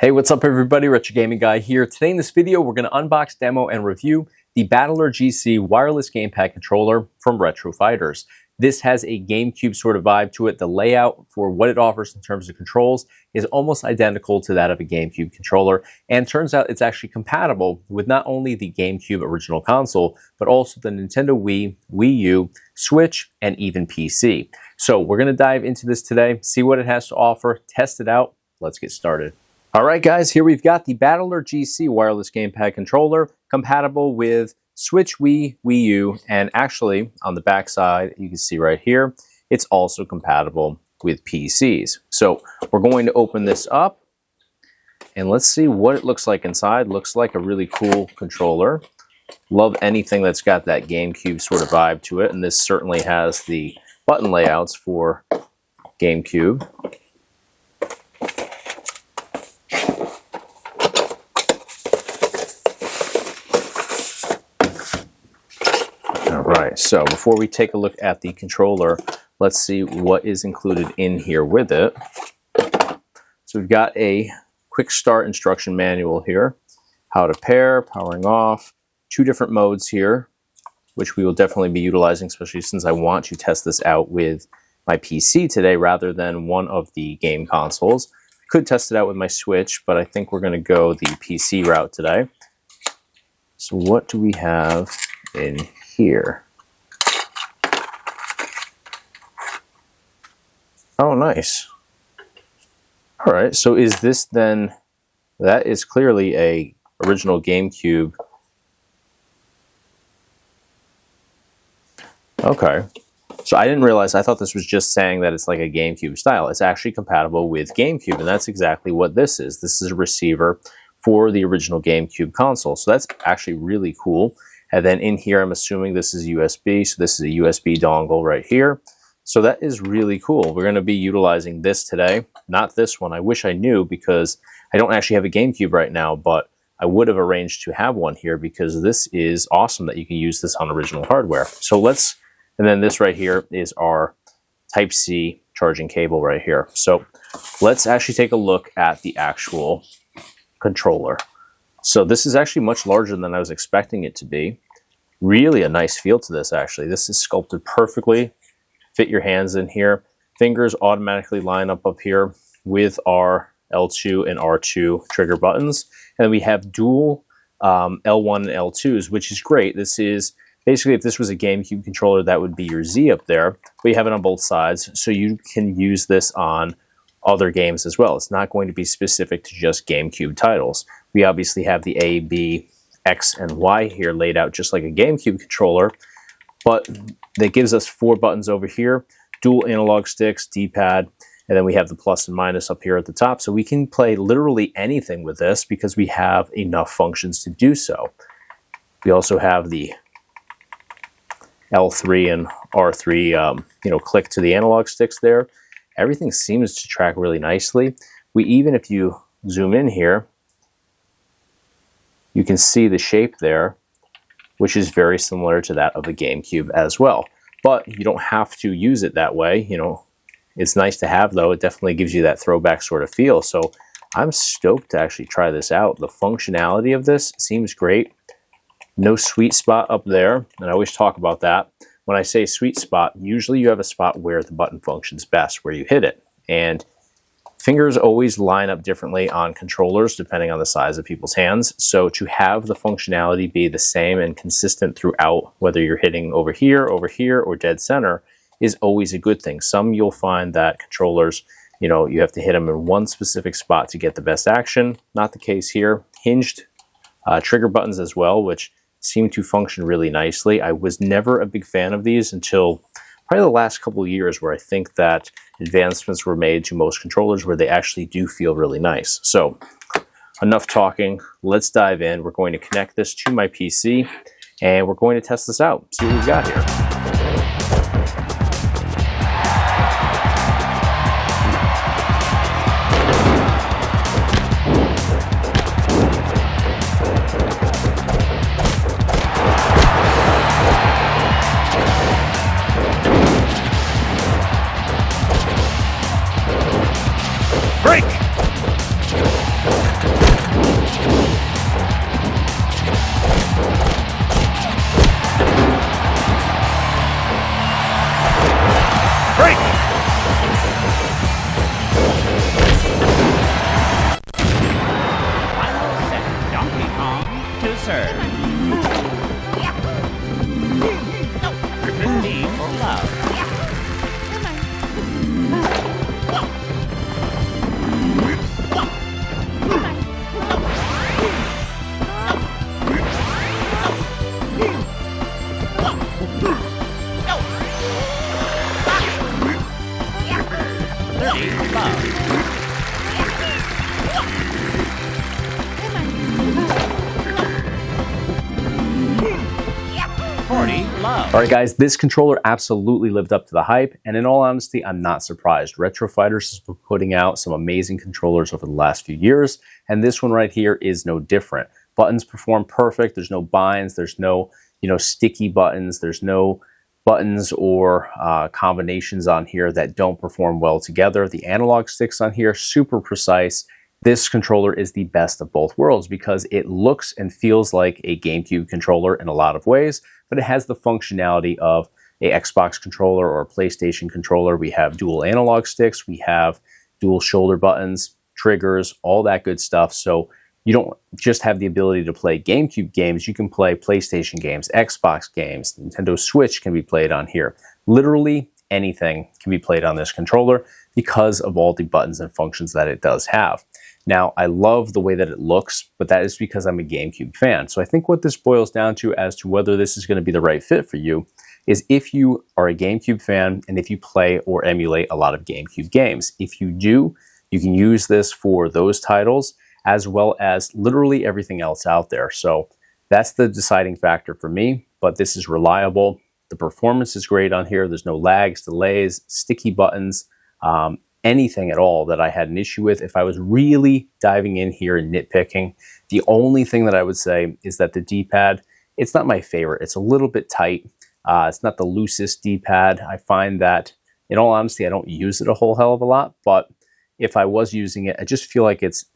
Hey, what's up everybody? Retro Gaming Guy here. Today in this video, we're going to unbox, demo, and review the BattleGC wireless gamepad controller from Retro Fighters. This has a GameCube sort of vibe to it. The layout for what it offers in terms of controls is almost identical to that of a GameCube controller, and turns out it's actually compatible with not only the GameCube original console, but also the Nintendo Wii, Wii U, Switch, and even PC. So we're going to dive into this today, see what it has to offer, test it out. Let's get started. Alright guys, here we've got the BattleGC wireless gamepad controller compatible with Switch, Wii, Wii U, and actually on the back side, you can see right here, it's also compatible with PCs. So we're going to open this up and let's see what it looks like inside. Looks like a really cool controller. Love anything that's got that GameCube sort of vibe to it, and this certainly has the button layouts for GameCube. Alright, so before we take a look at the controller, let's see what is included in here with it. So we've got a quick start instruction manual here. How to pair, powering off, two different modes here, which we will definitely be utilizing, especially since I want to test this out with my PC today rather than one of the game consoles. I could test it out with my Switch, but I think we're going to go the PC route today. So what do we have in here? Oh, nice. All right, so is this then, that is clearly a original GameCube. Okay, so I didn't realize, I thought this was just saying that it's like a GameCube style. It's actually compatible with GameCube, and that's exactly what this is. This is a receiver for the original GameCube console, so that's actually really cool. And then in here, I'm assuming this is USB, so this is a USB dongle right here. So that is really cool. We're going to be utilizing this today, not this one. I wish I knew because I don't actually have a GameCube right now, but I would have arranged to have one here because this is awesome that you can use this on original hardware. So let's, and then this right here is our Type-C charging cable right here. So let's actually take a look at the actual controller. So this is actually much larger than I was expecting it to be. Really a nice feel to this, actually. This is sculpted perfectly. Fit your hands in here. Fingers automatically line up here with our L2 and R2 trigger buttons. And we have dual L1 and L2s, which is great. This is basically, if this was a GameCube controller, that would be your Z up there. But you have it on both sides, so you can use this on other games as well. It's not going to be specific to just GameCube titles. We obviously have the A, B, X, and Y here laid out just like a GameCube controller, but that gives us 4 buttons over here, dual analog sticks, D-pad, and then we have the plus and minus up here at the top. So we can play literally anything with this because we have enough functions to do so. We also have the L3 and R3 click to the analog sticks there. Everything seems to track really nicely. We even, if you zoom in here, you can see the shape there, which is very similar to that of a GameCube as well. But you don't have to use it that way. You know, it's nice to have, though. It definitely gives you that throwback sort of feel. So I'm stoked to actually try this out. The functionality of this seems great. No sweet spot up there, and I always talk about that. When I say sweet spot, usually you have a spot where the button functions best, where you hit it. And fingers always line up differently on controllers depending on the size of people's hands. So to have the functionality be the same and consistent throughout, whether you're hitting over here, or dead center, is always a good thing. Some you'll find that controllers, you have to hit them in one specific spot to get the best action. Not the case here. Hinged trigger buttons as well, which seem to function really nicely. I was never a big fan of these until probably the last couple of years, where I think that advancements were made to most controllers where they actually do feel really nice. So enough talking, let's dive in. We're going to connect this to my PC and we're going to test this out, see what we've got here. Break! All right, guys, this controller absolutely lived up to the hype, and in all honesty, I'm not surprised. Retro Fighters has been putting out some amazing controllers over the last few years, and this one right here is no different. Buttons perform perfect. There's no binds. There's no, sticky buttons. There's no buttons or combinations on here that don't perform well together. The analog sticks on here, super precise. This controller is the best of both worlds because it looks and feels like a GameCube controller in a lot of ways, but it has the functionality of a Xbox controller or a PlayStation controller. We have dual analog sticks, we have dual shoulder buttons, triggers, all that good stuff. So you don't just have the ability to play GameCube games, you can play PlayStation games, Xbox games, Nintendo Switch can be played on here. Literally anything can be played on this controller because of all the buttons and functions that it does have. Now, I love the way that it looks, but that is because I'm a GameCube fan. So I think what this boils down to as to whether this is going to be the right fit for you is if you are a GameCube fan and if you play or emulate a lot of GameCube games. If you do, you can use this for those titles as well as literally everything else out there. So that's the deciding factor for me, but this is reliable. The performance is great on here. There's no lags, delays, sticky buttons, anything at all that I had an issue with. If I was really diving in here and nitpicking, the only thing that I would say is that the D-pad, it's not my favorite. It's a little bit tight. It's not the loosest D-pad. I find that, in all honesty, I don't use it a whole hell of a lot, but if I was using it, I just feel like it's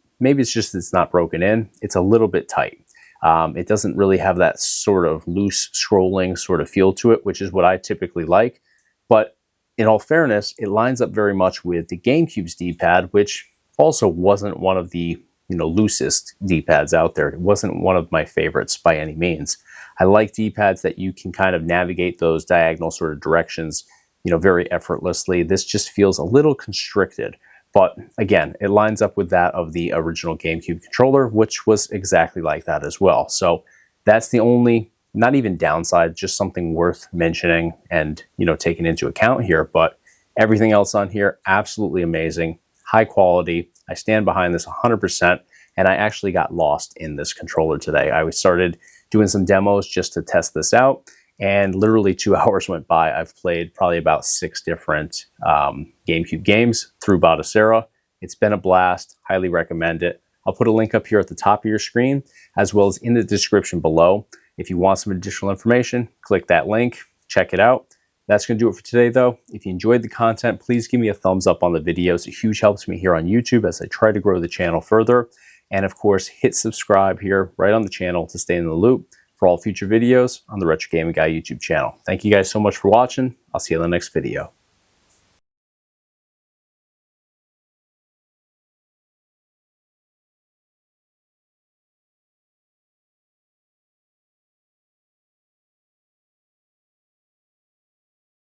not broken in. It's a little bit tight. It doesn't really have that sort of loose scrolling sort of feel to it, which is what I typically like. But in all fairness, it lines up very much with the GameCube's D-pad, which also wasn't one of the loosest D-pads out there. It wasn't one of my favorites by any means. I like D-pads that you can kind of navigate those diagonal sort of directions, very effortlessly. This just feels a little constricted. But again, it lines up with that of the original GameCube controller, which was exactly like that as well. So that's the only, not even downside, just something worth mentioning and, taking into account here. But everything else on here, absolutely amazing, high quality. I stand behind this 100%. And I actually got lost in this controller today. I started doing some demos just to test this out. And literally 2 hours went by. I've played probably about 6 different GameCube games through BattlegC. It's been a blast. Highly recommend it. I'll put a link up here at the top of your screen, as well as in the description below. If you want some additional information, click that link. Check it out. That's going to do it for today, though. If you enjoyed the content, please give me a thumbs up on the video. It's a huge help to me here on YouTube as I try to grow the channel further. And of course, hit subscribe here right on the channel to stay in the loop for all future videos on the Retro Gaming Guy YouTube channel. Thank you guys so much for watching. I'll see you in the next video.